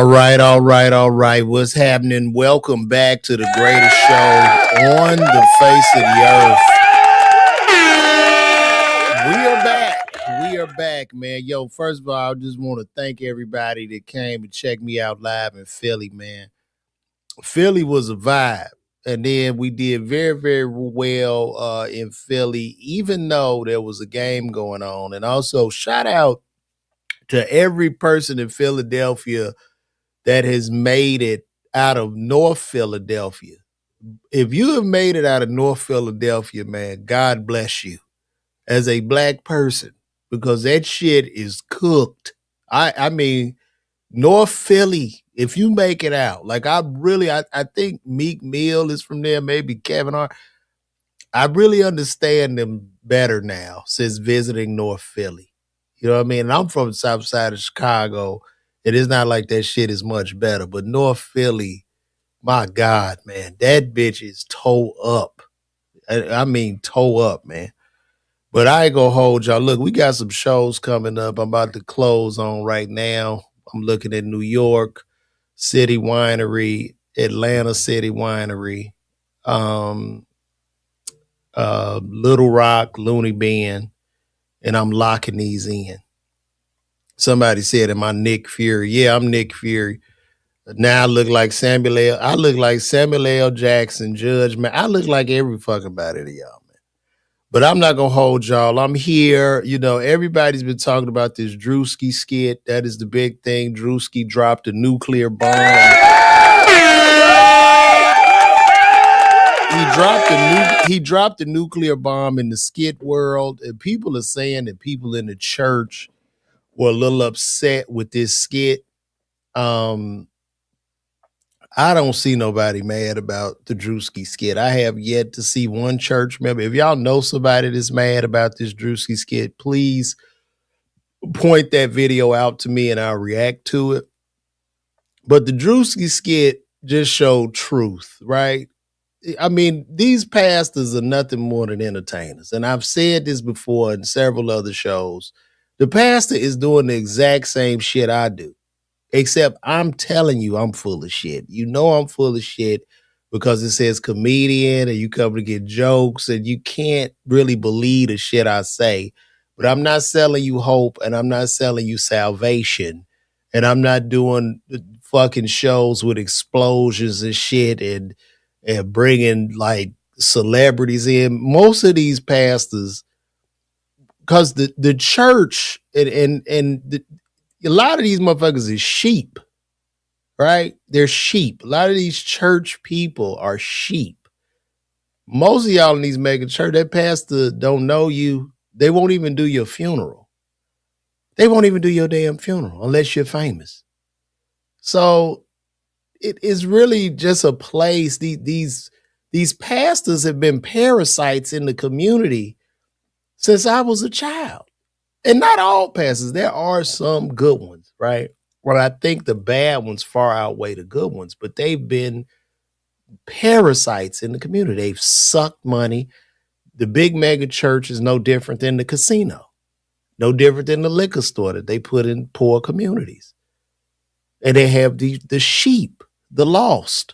All right. What's happening? Welcome back to the greatest show on the face of the earth. We are back, man. Yo, first of all, I just want to thank everybody that came and checked me out live in Philly, man. Philly was a vibe. And then we did very, very well in Philly, even though there was a game going on. And also, shout out to every person in Philadelphia that has made it out of North Philadelphia. If you have made it out of North Philadelphia, man, God bless you as a black person because that shit is cooked. I mean, North Philly, if you make it out, like I think Meek Mill is from there, maybe Kevin Hart. I really understand them better now since visiting North Philly. You know what I mean? And I'm from the south side of Chicago. It is not like that shit is much better, but North Philly, my God, man, that bitch is toe up. I mean, toe up, man. But I ain't gonna hold y'all. Look, we got some shows coming up. I'm about to close on right now. I'm looking at New York City Winery, Atlanta City Winery, Little Rock, Looney Bin, and I'm locking these in. Somebody said, am I Nick Fury? Yeah, I'm Nick Fury. Now I look like Samuel L. I look like Samuel L. Jackson, Judge, man. I look like every fucking body to y'all, man. But I'm not gonna hold y'all. I'm here. You know, everybody's been talking about this Drewuski skit. That is the big thing. Drewuski dropped a nuclear bomb. He dropped a nuclear bomb in the skit world, and people are saying that people in the church were a little upset with this skit. I don't see nobody mad about the Druski skit. I have yet to see one church member. If y'all know somebody that's mad about this Druski skit, please point that video out to me and I'll react to it. But the Druski skit just showed truth, right? I mean, these pastors are nothing more than entertainers. And I've said this before in several other shows. The pastor is doing the exact same shit I do. Except I'm telling you I'm full of shit. You know I'm full of shit because it says comedian and you come to get jokes and you can't really believe the shit I say. But I'm not selling you hope and I'm not selling you salvation. And I'm not doing fucking shows with explosions and shit and bringing like celebrities in. Most of these pastors, because the church and a lot of these motherfuckers is sheep, right? They're sheep. A lot of these church people are sheep. Most of y'all in these mega church, that pastor don't know you. They won't even do your funeral. They won't even do your damn funeral unless you're famous. So it is really just a place. These pastors have been parasites in the community since I was a child. And not all pastors. There are some good ones, right? Well, I think the bad ones far outweigh the good ones, but they've been parasites in the community. They've sucked money. The big mega church is no different than the casino, no different than the liquor store that they put in poor communities. And they have the sheep, the lost,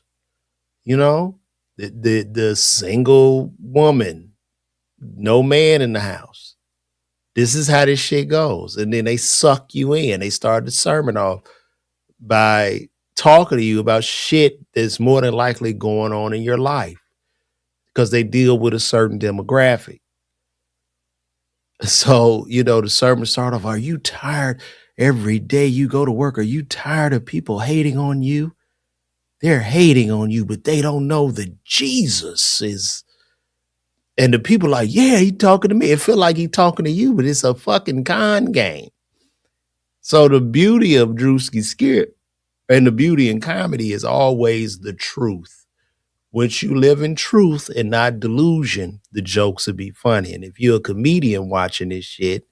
you know, the single woman, no man in the house. This is how this shit goes. And then they suck you in. They start the sermon off by talking to you about shit that's more than likely going on in your life because they deal with a certain demographic. So, you know, the sermon start off, are you tired every day you go to work? Are you tired of people hating on you? They're hating on you, but they don't know that Jesus is. And the people like, yeah, he talking to me. It feel like he talking to you, but it's a fucking con game. So the beauty of Druski Skit and the beauty in comedy is always the truth. Once you live in truth and not delusion, the jokes will be funny. And if you're a comedian watching this shit,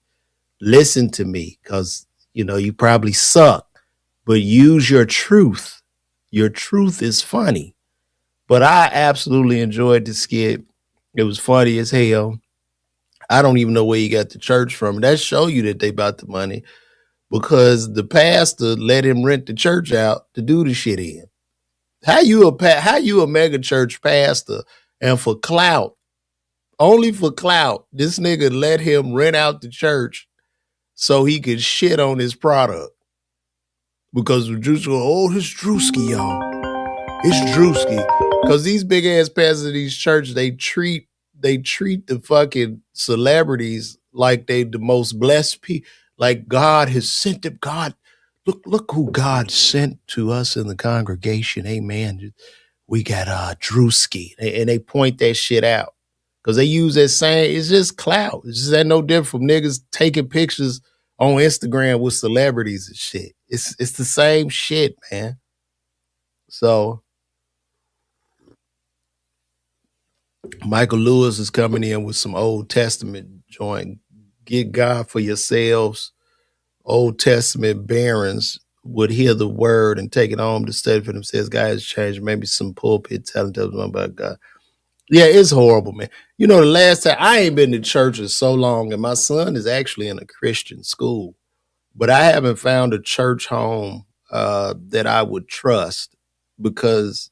listen to me because, you know, you probably suck, but use your truth. Your truth is funny. But I absolutely enjoyed the skit. It was funny as hell. I don't even know where you got the church from. That show you that they about the money. because the pastor let him rent the church out to do the shit in. How you a mega church pastor and for clout, only for clout, this nigga let him rent out the church so he could shit on his product? Because Drewuski, oh, it's Drewuski, y'all. It's Drewuski. Because these big ass pastors of these churches, they treat the fucking celebrities like they the most blessed people. Like God has sent them. God, look who God sent to us in the congregation. Amen. We got Drewuski. And they point that shit out. Because they use that same, it's just clout. It's just that no different from niggas taking pictures on Instagram with celebrities and shit. It's the same shit, man. So Michael Lewis is coming in with some Old Testament joint. Get God for yourselves. Old Testament barons would hear the word and take it home to study for themselves. God has changed. Maybe some pulpit telling them about God. Yeah, it's horrible, man. You know, the last time I ain't been to church in so long, and my son is actually in a Christian school, but I haven't found a church home that I would trust, because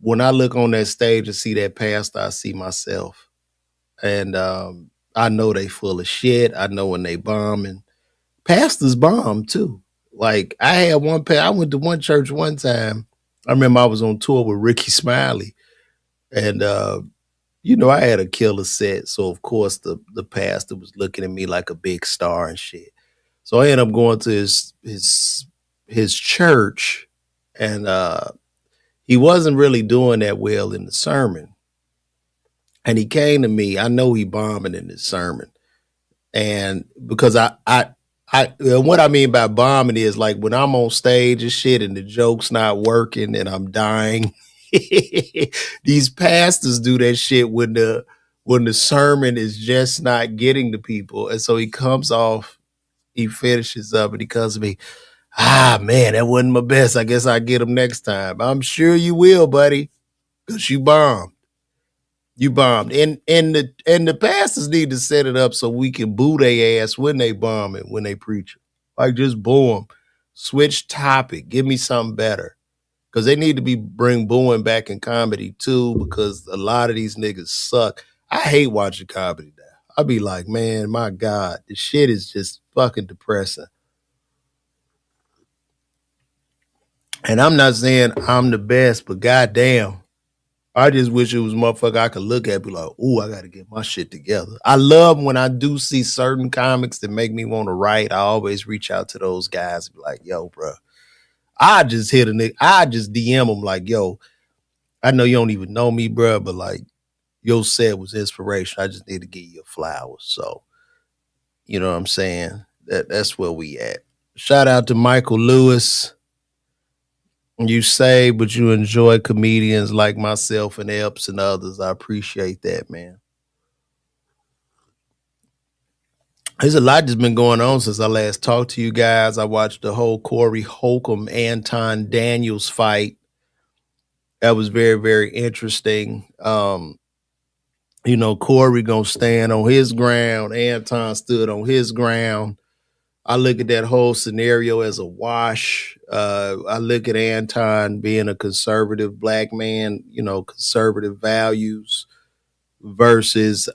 when I look on that stage and see that pastor, I see myself. And I know they full of shit. I know when they bombing. Pastors bomb too. Like I went to one church one time. I remember I was on tour with Ricky Smiley. And I had a killer set. So of course the pastor was looking at me like a big star and shit. So I ended up going to his church, and he wasn't really doing that well in the sermon. And he came to me. I know he bombing in his sermon. And because what I mean by bombing is like when I'm on stage and shit and the joke's not working and I'm dying. These pastors do that shit when the sermon is just not getting to people. And so he comes off, he finishes up, and he comes to me, man, that wasn't my best. I guess I'll get him next time. I'm sure you will, buddy, because you bombed. You bombed. And the pastors need to set it up so we can boo their ass when they bomb it, when they preach it. Like just boo them. Switch topic. Give me something better. Because they need to bring booing back in comedy too, because a lot of these niggas suck. I hate watching comedy now. I be like, man, my God, this shit is just fucking depressing. And I'm not saying I'm the best, but goddamn, I just wish it was a motherfucker I could look at and be like, ooh, I got to get my shit together. I love when I do see certain comics that make me want to write. I always reach out to those guys and be like, yo, bro, I just hit a nigga. I just DM them like, yo, I know you don't even know me, bro, but like your set was inspiration. I just need to give you flowers. So, you know what I'm saying? That's where we at. Shout out to Michael Lewis. You say, but you enjoy comedians like myself and Epps and others. I appreciate that, man. There's a lot that's been going on since I last talked to you guys. I watched the whole Corey Holcomb, Anton Daniels fight. That was very, very interesting. Corey gonna stand on his ground. Anton stood on his ground. I look at that whole scenario as a wash. I look at Anton being a conservative black man, conservative values versus,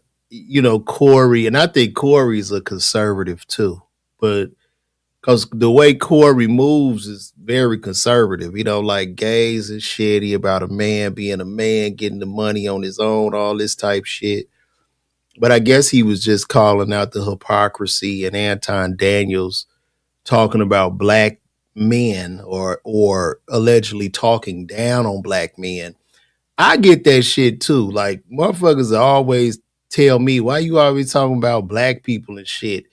Corey. And I think Corey's a conservative too, but because the way Corey moves is very conservative. He don't like gays and shitty about a man being a man, getting the money on his own, all this type shit. But I guess he was just calling out the hypocrisy, and Anton Daniels talking about black men or allegedly talking down on black men. I get that shit too. Like motherfuckers always tell me, why you always talking about black people and shit?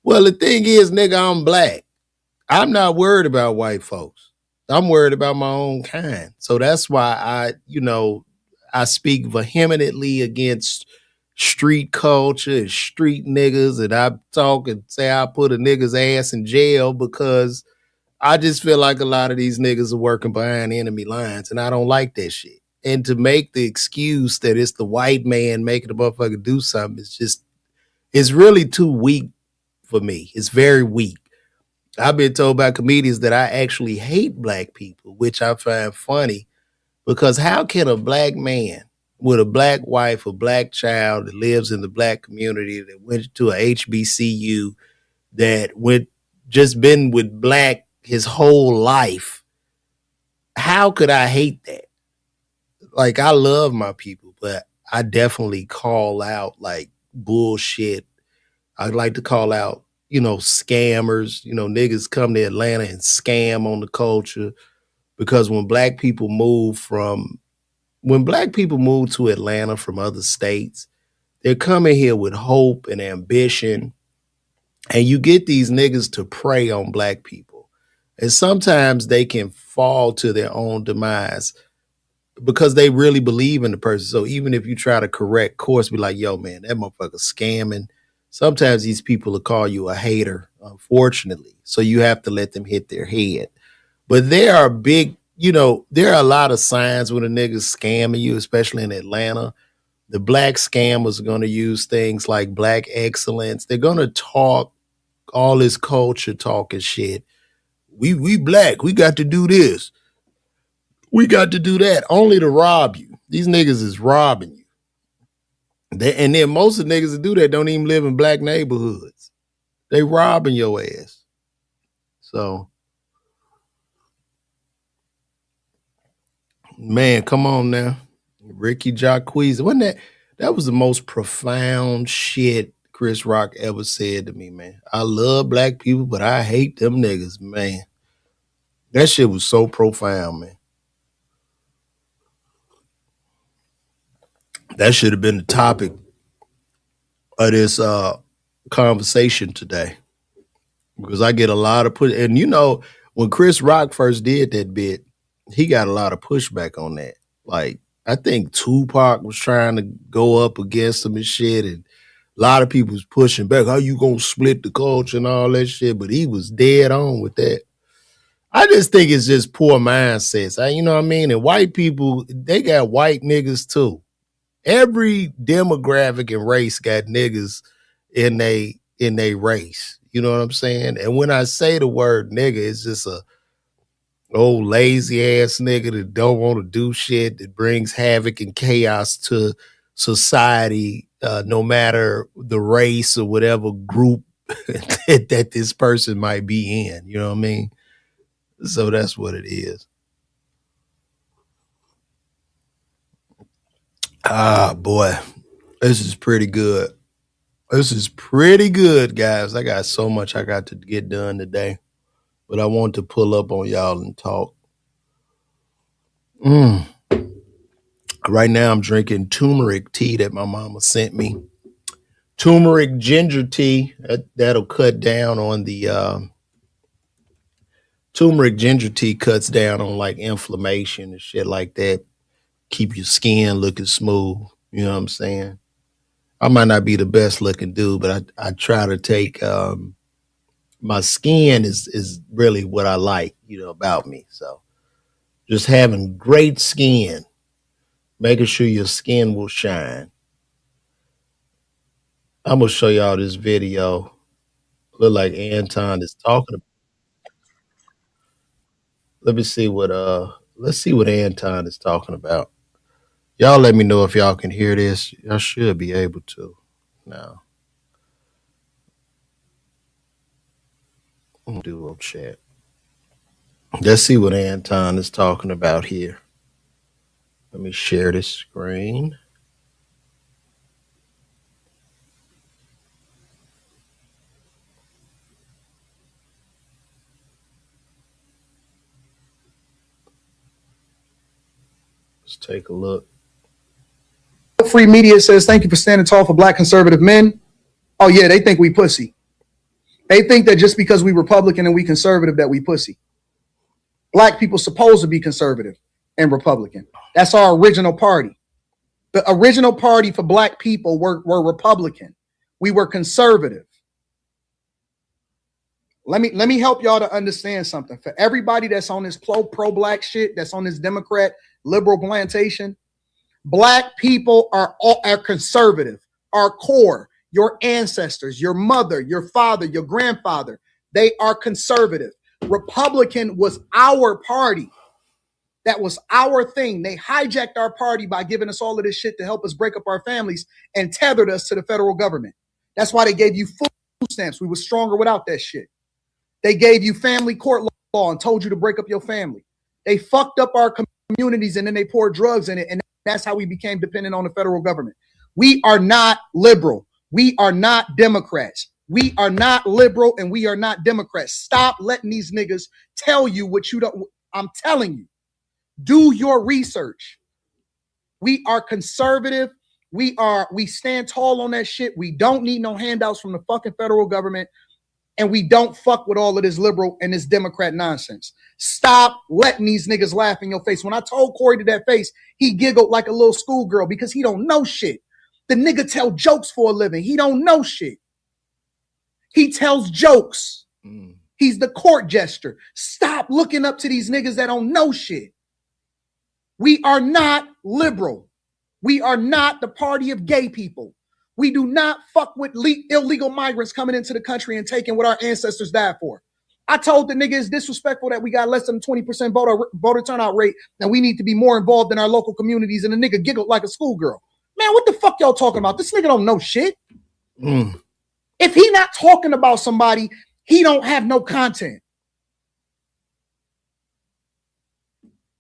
Well, the thing is, nigga, I'm black. I'm not worried about white folks. I'm worried about my own kind. So that's why I speak vehemently against street culture and street niggas, and I talk and say I put a nigga's ass in jail because I just feel like a lot of these niggas are working behind enemy lines, and I don't like that shit. And to make the excuse that it's the white man making the motherfucker do something, it's really too weak for me. It's very weak. I've been told by comedians that I actually hate black people, which I find funny because how can a black man with a black wife, a black child that lives in the black community that went to a HBCU, that went just been with black his whole life, how could I hate that? Like, I love my people, but I definitely call out like bullshit. I'd like to call out, scammers, niggas come to Atlanta and scam on the culture because when black people move to Atlanta from other states, they're coming here with hope and ambition. And you get these niggas to prey on black people. And sometimes they can fall to their own demise because they really believe in the person. So even if you try to correct course, be like, yo, man, that motherfucker scamming. Sometimes these people will call you a hater, unfortunately. So you have to let them hit their head. But there are there are a lot of signs when a nigga's scamming you, especially in Atlanta. The black scammers are going to use things like black excellence. They're going to talk all this culture talking shit. We black. We got to do this. We got to do that only to rob you. These niggas is robbing you. And then most of the niggas that do that don't even live in black neighborhoods. They robbing your ass. So, man, come on now. Ricky Jacquees. Wasn't that was the most profound shit Chris Rock ever said to me, man. I love black people, but I hate them niggas, man. That shit was so profound, man. That should have been the topic of this conversation today. Because I get a lot of push. And when Chris Rock first did that bit, he got a lot of pushback on that. Like, I think Tupac was trying to go up against him and shit, and a lot of people was pushing back. How you gonna split the culture and all that shit? But he was dead on with that. I just think it's just poor mindsets. You know what I mean? And white people, they got white niggas too. Every demographic and race got niggas in they race. You know what I'm saying? And when I say the word nigga, it's just a old lazy ass nigga that don't want to do shit, that brings havoc and chaos to society, no matter the race or whatever group that this person might be in. You know what I mean? So that's what it is. Ah, boy, this is pretty good. This is pretty good, guys. I got so much I got to get done today, but I want to pull up on y'all and talk. Right now, I'm drinking turmeric tea that my mama sent me. Turmeric ginger tea, that'll cut down on the turmeric ginger tea cuts down on like inflammation and shit like that. Keep your skin looking smooth. You know what I'm saying? I might not be the best looking dude, but I try to take my skin is really what I like, about me. So just having great skin, making sure your skin will shine. I'm gonna show y'all this video. Look like Anton is talking. Let me see what let's see what Anton is talking about. Y'all let me know if y'all can hear this. Y'all should be able to. Now, I'm gonna do a little chat. Let's see what Anton is talking about here. Let me share this screen. Let's take a look. Free media says, thank you for standing tall for black conservative men. Oh yeah, they think we pussy. They think that just because we Republican and we conservative that we pussy. Black people supposed to be conservative and Republican. That's our original party. The original party for black people were Republican. We were conservative. Let me help y'all to understand something. For everybody that's on this pro-black shit, that's on this Democrat liberal plantation, black people are conservative, are core. Your ancestors, your mother, your father, your grandfather, They are conservative. Republican was our party. That was our thing. They hijacked our party by giving us all of this shit to help us break up our families and tethered us to the federal government. That's why they gave you food stamps. We were stronger without that shit. They gave you family court law and told you to break up your family. They fucked up our communities and then they poured drugs in it. And that's how we became dependent on the federal government. We are not liberal. We are not Democrats. We are not liberal and we are not Democrats. Stop letting these niggas tell you what you don't. I'm telling you. Do your research. We are conservative. We stand tall on that shit. We don't need no handouts from the fucking federal government. And we don't fuck with all of this liberal and this Democrat nonsense. Stop letting these niggas laugh in your face. When I told Corey to that face, he giggled like a little schoolgirl because he don't know shit. The nigga tell jokes for a living. He don't know shit. He tells jokes. He's the court jester. Stop looking up to these niggas that don't know shit. We are not liberal. We are not the party of gay people. We do not fuck with illegal migrants coming into the country and taking what our ancestors died for. I told the nigga it's disrespectful that we got less than 20% voter turnout rate and we need to be more involved in our local communities, and the nigga giggled like a schoolgirl. Man, what the fuck y'all talking about? This nigga don't know shit. If he not talking about somebody, he don't have no content.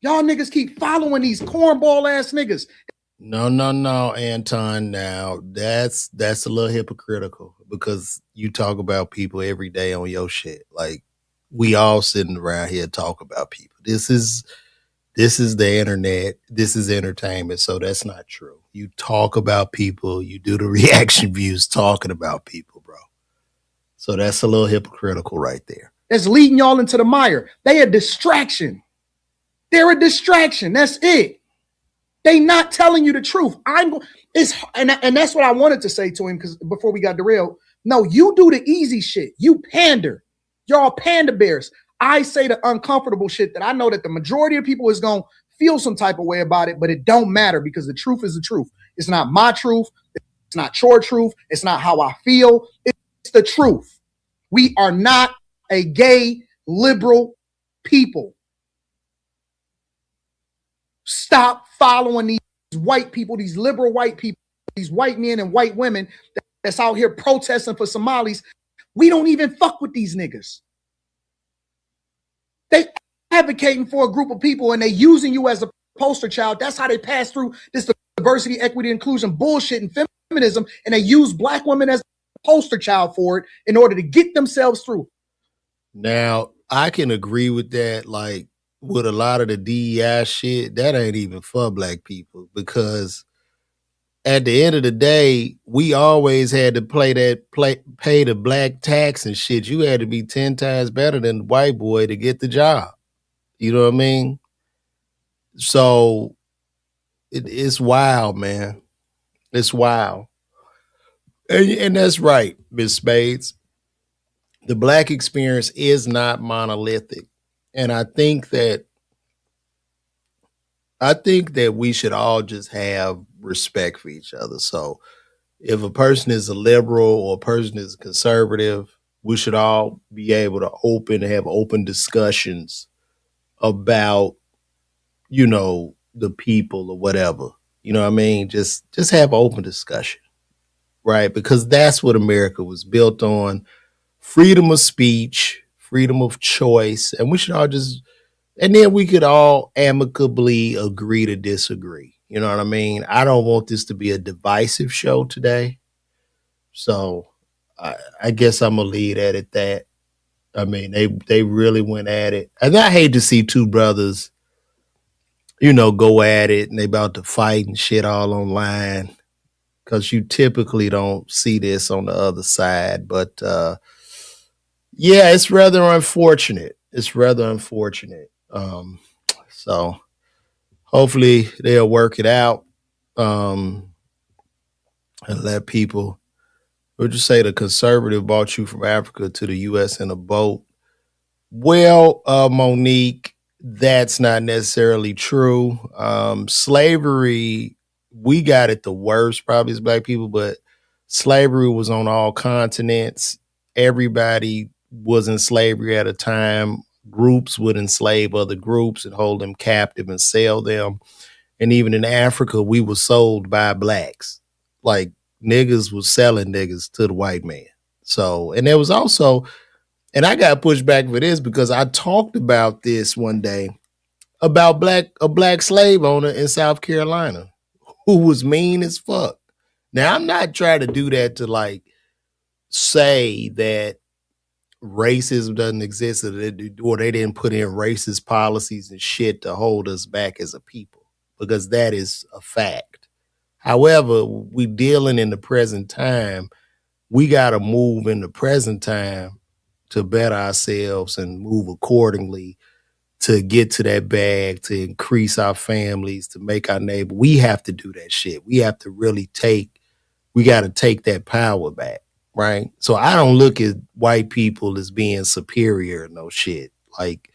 Y'all niggas keep following these cornball ass niggas. No, Anton. Now that's a little hypocritical because you talk about people every day on your shit. Like we all sitting around here talk about people. This is the internet. This is entertainment. So that's not true. You talk about people. You do the reaction views talking about people, bro. So that's a little hypocritical right there. That's leading y'all into the mire. They a distraction. They're a distraction. That's it. They not telling you the truth. And that's what I wanted to say to him because before we got derailed. No, you do the easy shit. You pander. Y'all panda bears. I say the uncomfortable shit that I know that the majority of people is going to feel some type of way about it, but it don't matter because the truth is the truth. It's not my truth. It's not your truth. It's not how I feel. It's the truth. We are not a gay liberal people. Stop following these white people, these liberal white people, these white men and white women that's out here protesting for Somalis. We don't even fuck with these niggas. They advocating for a group of people and they using you as a poster child. That's how they pass through this diversity, equity, inclusion bullshit and feminism. And they use black women as a poster child for it in order to get themselves through. Now, I can agree with that. Like, with a lot of the DEI shit, that ain't even for black people because at the end of the day, we always had to pay the black tax and shit. You had to be 10 times better than the white boy to get the job. You know what I mean? So it's wild, man. It's wild. And that's right, Ms. Spades. The black experience is not monolithic. And I think that we should all just have respect for each other. So if a person is a liberal or a person is a conservative, we should all be able to have open discussions about, the people or whatever. You know what I mean? Just have open discussion, right? Because that's what America was built on. Freedom of speech, freedom of choice, and we should all and then we could all amicably agree to disagree. You know what I mean? I don't want this to be a divisive show today. So I guess I'm going to leave that at that. I mean, they really went at it. And I hate to see two brothers, go at it and they about to fight and shit all online because you typically don't see this on the other side. But yeah, it's rather unfortunate. So hopefully they'll work it out and let people. Would you say the conservative brought you from Africa to the U.S. in a boat? Well, Monique, that's not necessarily true. Slavery, we got it the worst probably as black people, but slavery was on all continents. Everybody was in slavery at a time. Groups would enslave other groups and hold them captive and sell them. And even in Africa, we were sold by blacks. Like niggas was selling niggas to the white man. So, and there was also, and I got pushed back for this because I talked about this one day about a black slave owner in South Carolina who was mean as fuck. Now I'm not trying to do that to like say that racism doesn't exist or they didn't put in racist policies and shit to hold us back as a people, because that is a fact. However, we dealing in the present time. We got to move in the present time to better ourselves and move accordingly to get to that bag, to increase our families, to make our neighbor. We have to do that shit. We have to really we got to take that power back, right? So I don't look at white people as being superior or no shit. Like,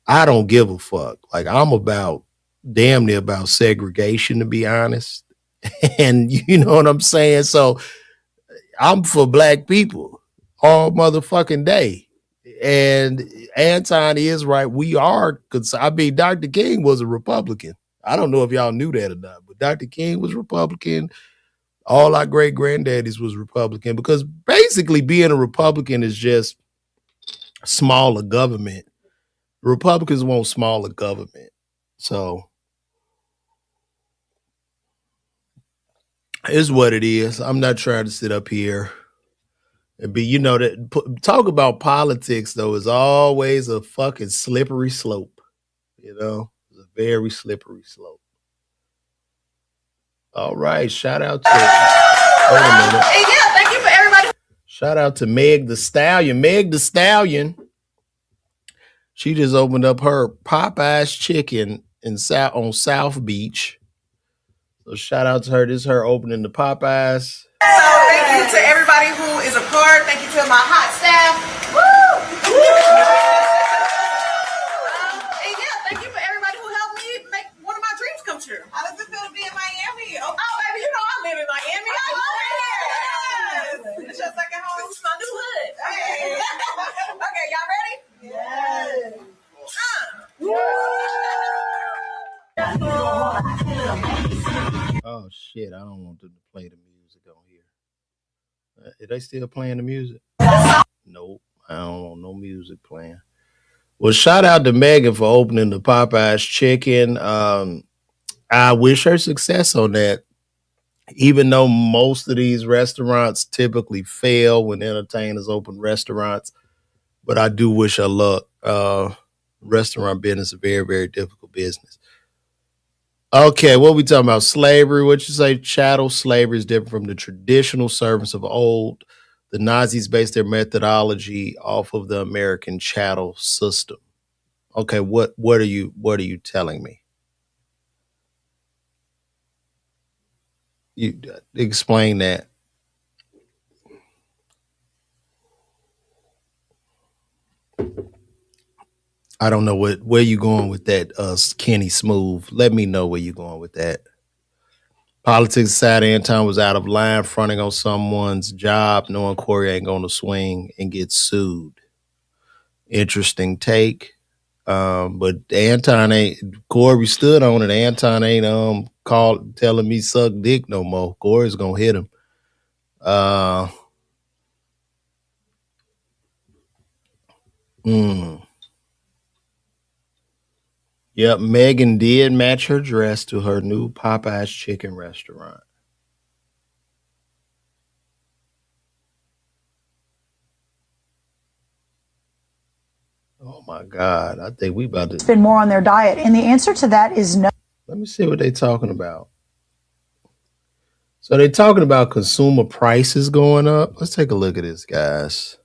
I don't give a fuck. Like, I'm about damn near about segregation, to be honest. And you know what I'm saying? So I'm for black people all motherfucking day. And Anton is right. We are, I mean, Dr. King was a Republican. I don't know if y'all knew that or not, but Dr. King was Republican. All our great granddaddies was Republican, because basically being a Republican is just smaller government. Republicans want smaller government. So it's what it is. I'm not trying to sit up here and be, talk about politics though is always a fucking slippery slope. It's a very slippery slope. All right, shout out to wait a minute. Hey, yeah, thank you for everybody. Shout out to Meg the Stallion. Meg the Stallion. She just opened up her Popeye's Chicken on South Beach. So shout out to her. This is her opening the Popeyes. So thank you to everybody who is a part. Thank you to my hot staff. Woo! And yeah, thank you for everybody who helped me make one of my dreams come true. How does it feel to be in Miami? Oh, baby, you know I live in Miami. I love it here. It's your second home. It's my new hood. Hey. Okay, y'all ready? Yes. Oh shit! I don't want them to play the music on here. Are they still playing the music? Nope, I don't want no music playing. Well, shout out to Megan for opening the Popeyes Chicken. I wish her success on that. Even though most of these restaurants typically fail when entertainers open restaurants, but I do wish her luck. Restaurant business is a very, very difficult business. Okay, what we talking about? Slavery. What you say? Chattel slavery is different from the traditional servants of old. The Nazis based their methodology off of the American chattel system. Okay, what are you telling me? You explain that. I don't know where you going with that, Kenny Smooth. Let me know where you going with that. Politics aside, Anton was out of line, fronting on someone's job, knowing Corey ain't going to swing and get sued. Interesting take. But Anton Corey stood on it. Anton ain't telling me suck dick no more. Corey's gonna hit him. Yep, Megan did match her dress to her new Popeye's Chicken restaurant. Oh my God, I think we about to spend more on their diet. And the answer to that is no. Let me see what they're talking about. So they're talking about consumer prices going up. Let's take a look at this, guys.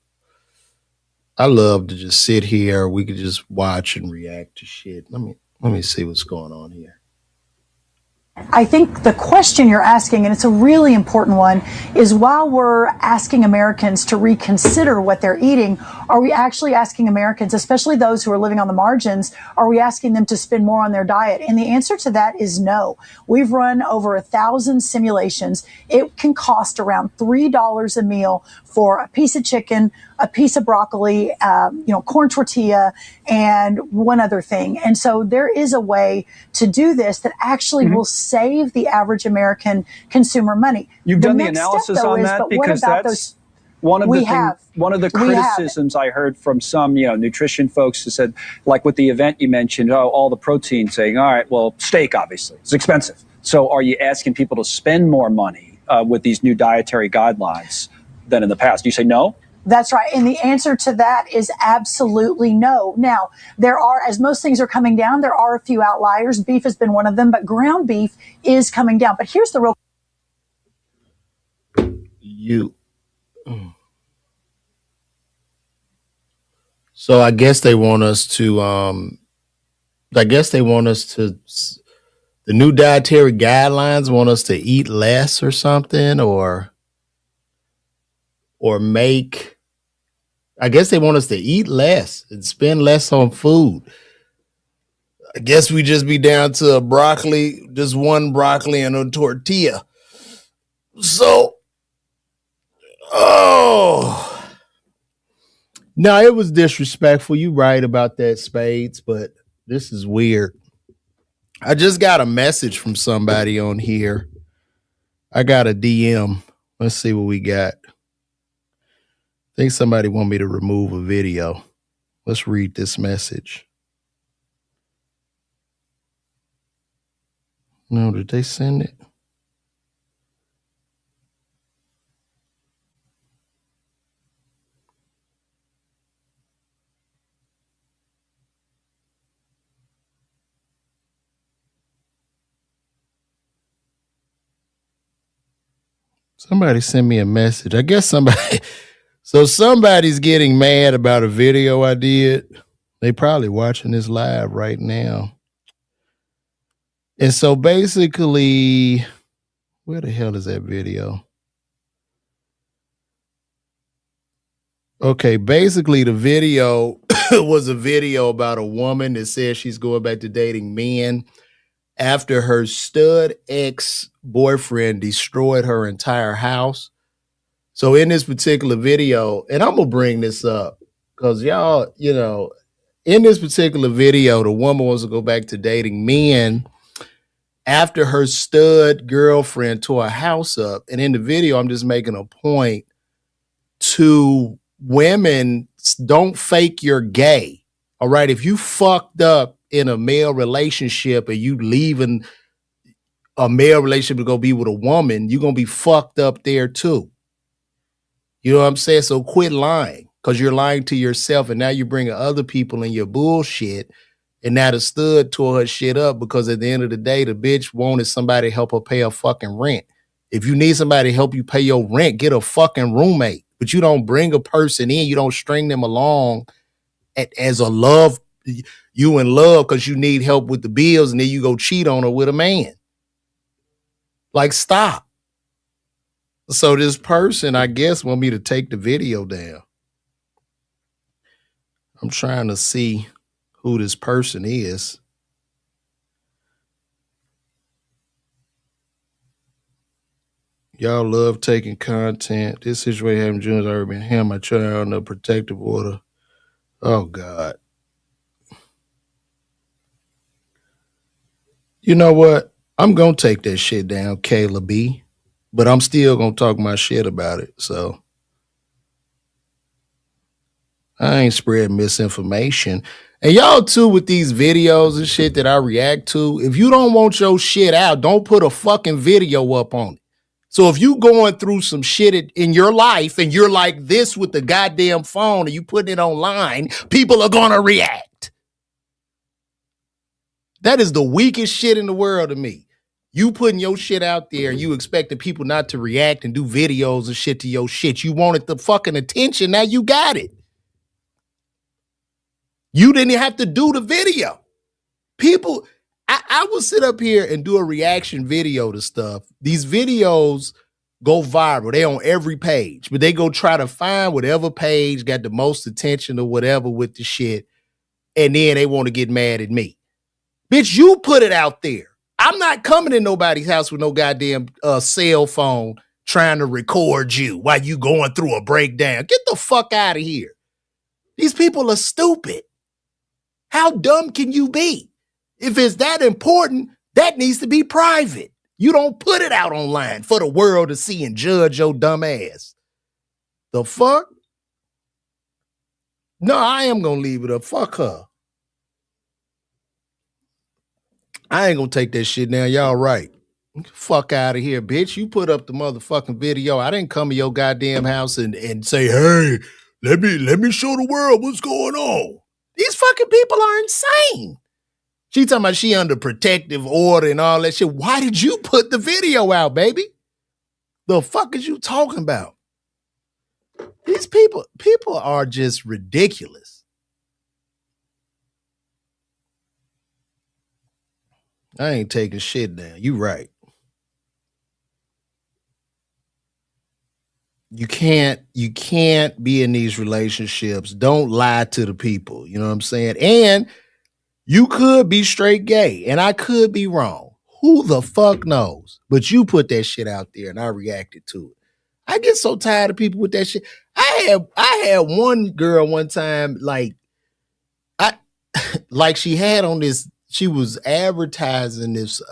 I love to just sit here. We could just watch and react to shit. Let me see what's going on here. I think the question you're asking, and it's a really important one, is while we're asking Americans to reconsider what they're eating, are we actually asking Americans, especially those who are living on the margins, are we asking them to spend more on their diet? And the answer to that is no. We've run over 1,000 simulations. It can cost around $3 a meal for a piece of chicken, a piece of broccoli, corn tortilla, and one other thing. And so there is a way to do this that actually will save the average American consumer money. You've done the analysis on that, because that's one of the criticisms I heard from some, nutrition folks who said, like with the event you mentioned, all the protein, saying, all right, well, steak, obviously, it's expensive. So are you asking people to spend more money with these new dietary guidelines than in the past? You say no? That's right. And the answer to that is absolutely no. Now, there are, as most things are coming down, there are a few outliers. Beef has been one of them, but ground beef is coming down. But here's the real. So I guess they want us to, the new dietary guidelines want us to eat less or something, or make, I guess they want us to eat less and spend less on food. I guess we just be down to a broccoli, just one broccoli and a tortilla. So, no, it was disrespectful. You right about that, Spades, but this is weird. I just got a message from somebody on here. I got a DM. Let's see what we got. I think somebody want me to remove a video. Let's read this message. No, did they send it? Somebody sent me a message. I guess somebody... So somebody's getting mad about a video I did. They probably watching this live right now. And so basically, where the hell is that video? Okay, basically the video was a video about a woman that says she's going back to dating men after her stud ex-boyfriend destroyed her entire house. So in this particular video, and I'm going to bring this up because y'all, in this particular video, the woman wants to go back to dating men after her stud girlfriend tore her house up. And in the video, I'm just making a point to women, don't fake you're gay. All right. If you fucked up in a male relationship and you leaving a male relationship to go be with a woman, you're going to be fucked up there too. You know what I'm saying? So quit lying, because you're lying to yourself, and now you're bringing other people in your bullshit. And now the stud tore her shit up because at the end of the day, the bitch wanted somebody to help her pay her fucking rent. If you need somebody to help you pay your rent, get a fucking roommate. But you don't bring a person in. You don't string them along as a love, you in love because you need help with the bills, and then you go cheat on her with a man. Like, stop. So this person, I guess, want me to take the video down. I'm trying to see who this person is. Y'all love taking content. This situation happened in June. I already been him. I try on the protective order. Oh, God. You know what? I'm going to take that shit down, Kayla B. But I'm still going to talk my shit about it. So I ain't spreading misinformation. And y'all too with these videos and shit that I react to. If you don't want your shit out, don't put a fucking video up on it. So if you going through some shit in your life and you're like this with the goddamn phone and you putting it online, people are going to react. That is the weakest shit in the world to me. You putting your shit out there and you expecting people not to react and do videos and shit to your shit. You wanted the fucking attention. Now you got it. You didn't have to do the video. People, I will sit up here and do a reaction video to stuff. These videos go viral. They on every page, but they go try to find whatever page got the most attention or whatever with the shit. And then they want to get mad at me. Bitch, you put it out there. I'm not coming in nobody's house with no goddamn cell phone trying to record you while you going through a breakdown. Get the fuck out of here. These people are stupid. How dumb can you be? If it's that important, that needs to be private. You don't put it out online for the world to see and judge your dumb ass. The fuck? No, I am going to leave it up. Fuck her. I ain't going to take that shit now. Y'all right. Fuck out of here, bitch. You put up the motherfucking video. I didn't come to your goddamn house and say, hey, let me show the world what's going on. These fucking people are insane. She talking about she under protective order and all that shit. Why did you put the video out, baby? The fuck is you talking about? These people are just ridiculous. I ain't taking shit down. You right. You can't be in these relationships. Don't lie to the people. You know what I'm saying? And you could be straight gay, and I could be wrong. Who the fuck knows? But you put that shit out there, and I reacted to it. I get so tired of people with that shit. I had one girl one time, like she had on this, she was advertising this,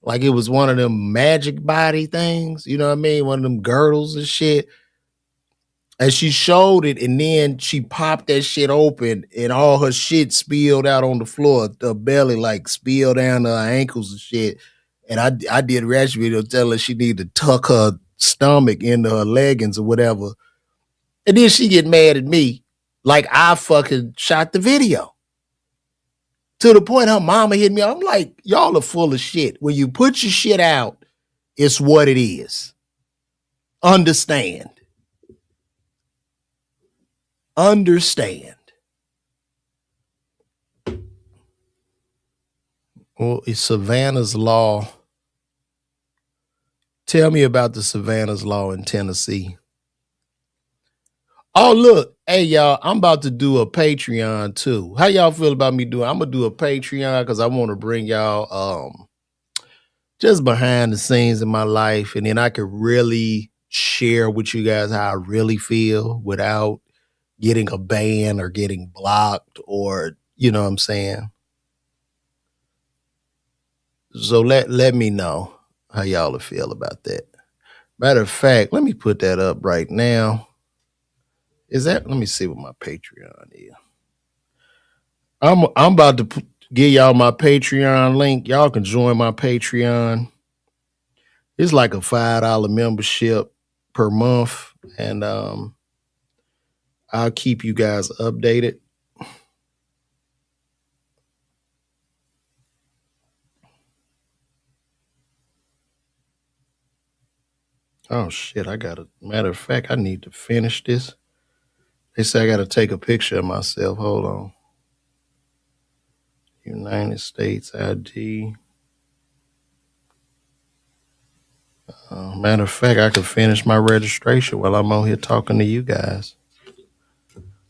like it was one of them magic body things, you know what I mean? One of them girdles and shit. And she showed it, and then she popped that shit open, and all her shit spilled out on the floor. Her belly like spilled down to her ankles and shit. And I did a reaction video telling her she needed to tuck her stomach into her leggings or whatever. And then she get mad at me like I fucking shot the video. To the point her mama hit me. I'm like, y'all are full of shit. When you put your shit out, it's what it is. Understand. Well, it's Savannah's Law. Tell me about the Savannah's Law in Tennessee. Oh, look. Hey, y'all, I'm about to do a Patreon, too. How y'all feel about me doing? I'm going to do a Patreon because I want to bring y'all just behind the scenes in my life, and then I could really share with you guys how I really feel without getting a ban or getting blocked or, you know what I'm saying? So let me know how y'all feel about that. Matter of fact, let me put that up right now. Let me see what my Patreon is. I'm about to give y'all my Patreon link. Y'all can join my Patreon. It's like a $5 membership per month. And I'll keep you guys updated. Oh shit, matter of fact, I need to finish this. They say I got to take a picture of myself. Hold on. United States ID. Matter of fact, I could finish my registration while I'm on here talking to you guys.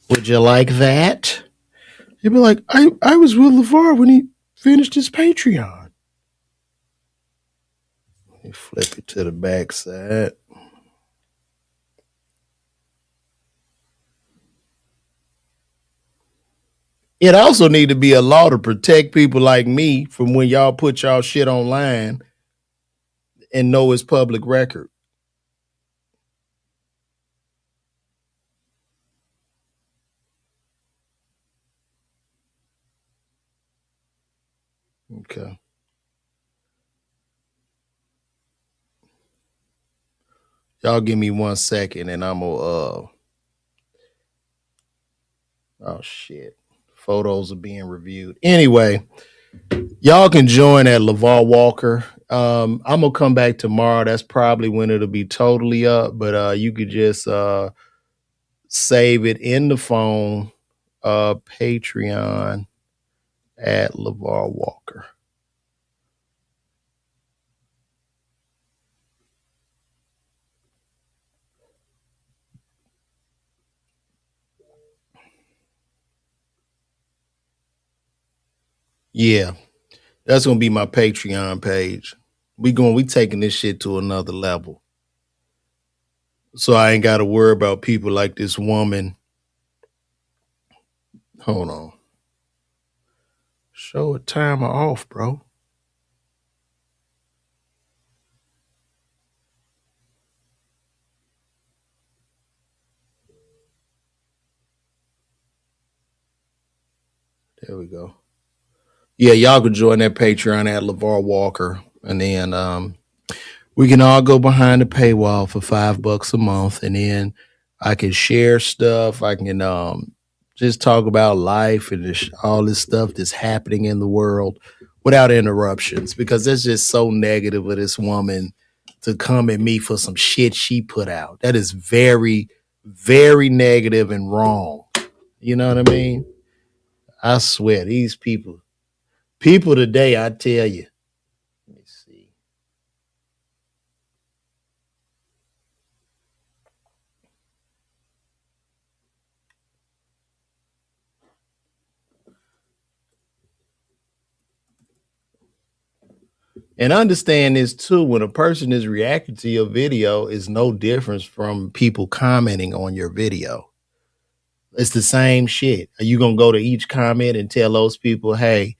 Would you like that? You'd be like, I was with LeVar when he finished his Patreon. Let me flip it to the back side. It also need to be a law to protect people like me from when y'all put y'all shit online and know it's public record. Okay. Y'all give me 1 second and I'm gonna oh shit. Photos are being reviewed. Anyway, y'all can join at LeVar Walker. I'm gonna come back tomorrow. That's probably when it'll be totally up, but you could just save it in the phone, Patreon, at LeVar Walker. Yeah, that's gonna be my Patreon page. We taking this shit to another level. So I ain't gotta worry about people like this woman. Hold on. Show a timer off, bro. There we go. Yeah, y'all can join that Patreon at LeVar Walker. And then we can all go behind the paywall for $5 a month. And then I can share stuff. I can just talk about life and all this stuff that's happening in the world without interruptions, because that's just so negative of this woman to come at me for some shit she put out. That is very, very negative and wrong. You know what I mean? I swear, these people today, I tell you. Let me see. And understand this too, when a person is reacting to your video, is no difference from people commenting on your video. It's the same shit. Are you gonna go to each comment and tell those people, hey,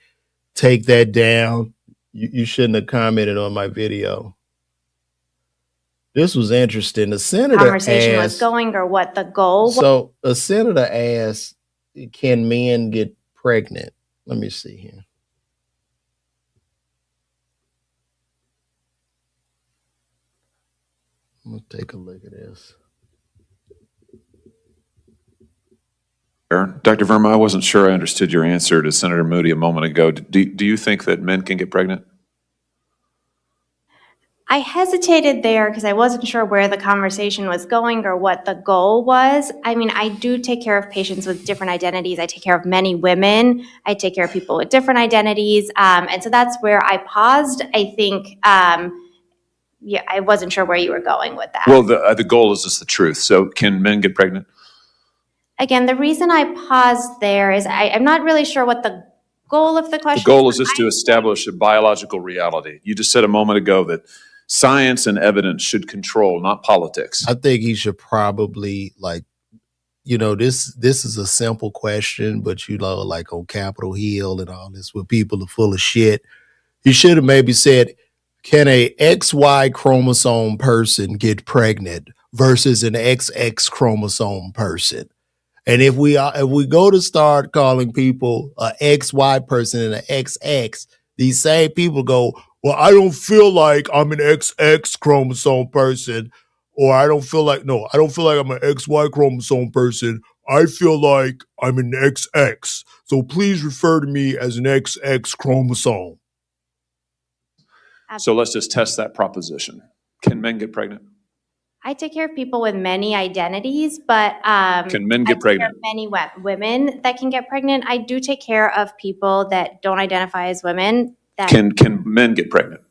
take that down? You shouldn't have commented on my video. This was interesting. The senator conversation asked, was going, or what the goal was. So a senator asked, can men get pregnant? Let me see here. I'm gonna take a look at this. Dr. Verma, I wasn't sure I understood your answer to Senator Moody a moment ago. Do you think that men can get pregnant? I hesitated there because I wasn't sure where the conversation was going or what the goal was. I mean, I do take care of patients with different identities. I take care of many women. I take care of people with different identities. And so that's where I paused. I think, yeah, I wasn't sure where you were going with that. Well, the goal is just the truth. So can men get pregnant? Again, the reason I paused there is I'm not really sure what the goal of the question is. The goal is just to establish a biological reality. You just said a moment ago that science and evidence should control, not politics. I think he should probably, like, you know, this is a simple question, but you know, like on Capitol Hill and all this, where people are full of shit. He should have maybe said, can a XY chromosome person get pregnant versus an XX chromosome person? And if we go to start calling people a XY person and an XX, these same people go, well, I don't feel like I'm an XX chromosome person, or I don't feel like I'm an XY chromosome person. I feel like I'm an XX. So please refer to me as an XX chromosome. So let's just test that proposition. Can men get pregnant? I take care of people with many identities, but can men get pregnant? Many women that can get pregnant. I do take care of people that don't identify as women. That can men get pregnant?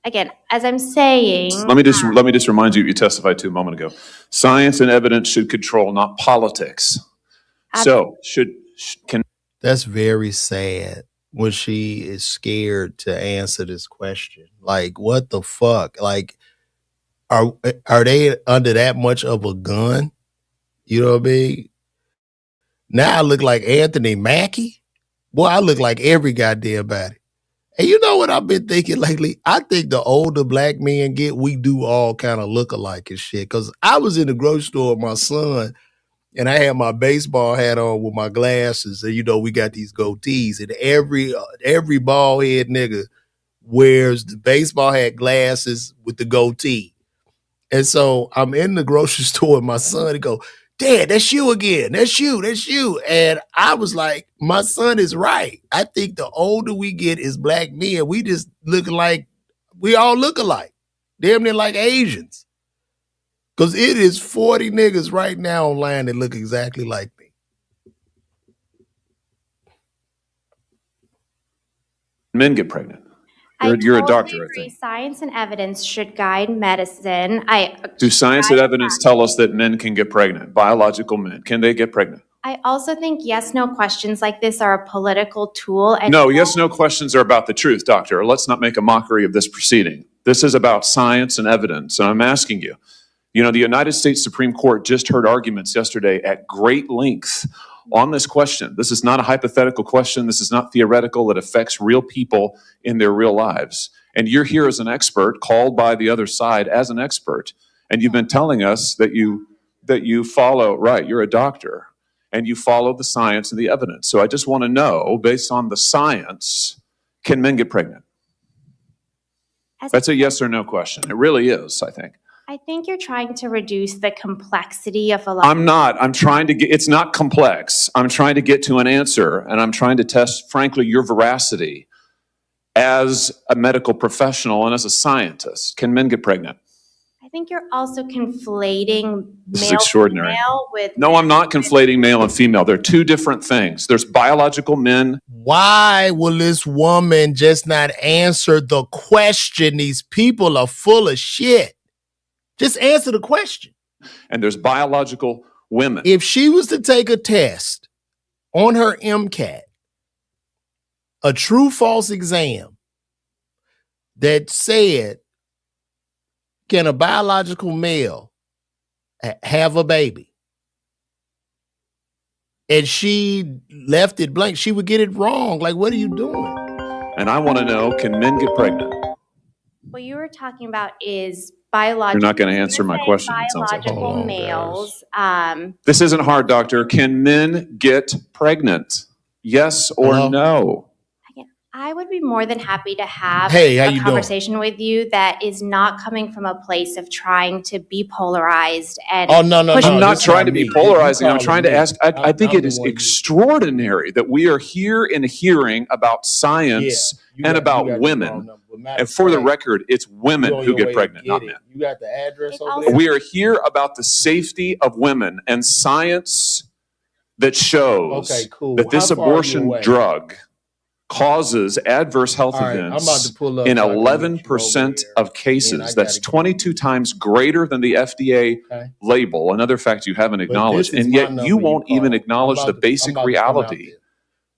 Again, as I'm saying, let me just remind you what you testified to a moment ago. Science and evidence should control, not politics. So can. That's very sad when she is scared to answer this question. Like, what the fuck? Like, are they under that much of a gun? You know what I mean? Now I look like Anthony Mackie. Boy, I look like every goddamn body. And you know what I've been thinking lately? I think the older black men get, we do all kind of look alike and shit. Because I was in the grocery store with my son, and I had my baseball hat on with my glasses. And, you know, we got these goatees. And every bald head nigga wears the baseball hat, glasses with the goatee. And so I'm in the grocery store with my son and go, Dad, that's you again. That's you. And I was like, my son is right. I think the older we get as black men, we just look like, we all look alike. Damn near like Asians. Because it is 40 niggas right now online that look exactly like me. Men get pregnant. I You're a totally doctor, I agree. think. Science and evidence should guide medicine. Do science and evidence tell us that men can get pregnant? Biological men, can they get pregnant? I also think yes/no questions like this are a political tool. And No, yes/no questions are about the truth, doctor. Let's not make a mockery of this proceeding. This is about science and evidence, and I'm asking you. You know, the United States Supreme Court just heard arguments yesterday at great length on this question. This is not a hypothetical question. This is not theoretical. It affects real people in their real lives. And you're here as an expert, called by the other side as an expert, and you've been telling us that you follow, right, you're a doctor, and you follow the science and the evidence. So I just want to know, based on the science, can men get pregnant? That's a yes or no question. It really is, I think. I think you're trying to reduce the complexity of a lot. I'm not. I'm trying to get, it's not complex. I'm trying to get to an answer, and I'm trying to test, frankly, your veracity as a medical professional and as a scientist. Can men get pregnant? I think you're also conflating This is male extraordinary. female with No, I'm not conflating male and female. They're two different things. There's biological men. Why will this woman just not answer the question? These people are full of shit. Just answer the question. And there's biological women. If she was to take a test on her MCAT, a true-false exam that said, can a biological male have a baby? And she left it blank, she would get it wrong. Like, what are you doing? And I want to know, can men get pregnant? what you were talking about is biological. You're not going to answer my question. It sounds like. Biological males. This isn't hard, doctor. Can men get pregnant? Yes or no? I would be more than happy to have a conversation with you that is not coming from a place of trying to be polarized and I'm not trying to be polarizing. I'm trying to ask. I think it is extraordinary that we are here in a hearing about science and about women. And for the record, it's women who get pregnant, not men. You got the address over there? We are here about the safety of women and science that shows that this abortion drug causes adverse health events in 11% of cases. That's 22 times greater than the FDA label. Another fact you haven't acknowledged, and yet you won't even acknowledge the basic reality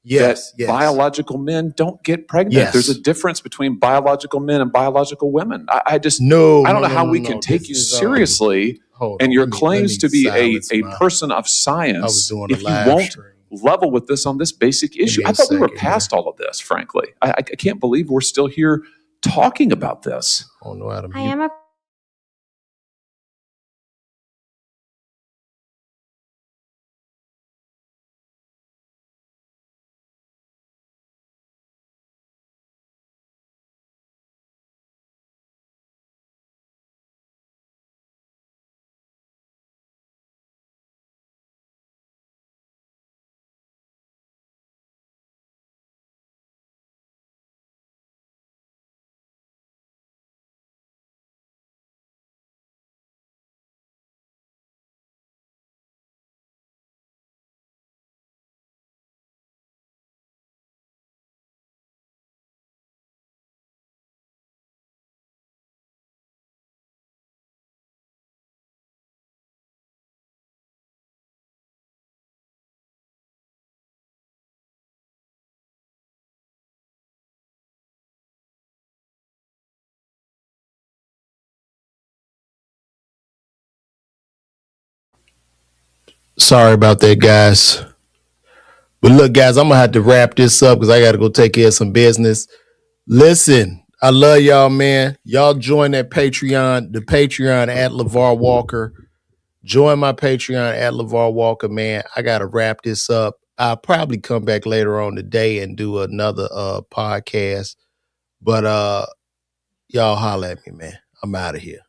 that biological men don't get pregnant. There's a difference between biological men and biological women. I don't know how we can take you seriously and your claims to be a person of science if you won't level with this on this basic issue. I thought we were past all of this, frankly. I can't believe we're still here talking about this. I am a Sorry about that, guys. But look, guys, I'm going to have to wrap this up because I got to go take care of some business. Listen, I love y'all, man. Y'all join that Patreon, the Patreon at LeVar Walker. Join my Patreon at LeVar Walker, man. I got to wrap this up. I'll probably come back later on today and do another podcast. But y'all holler at me, man. I'm out of here.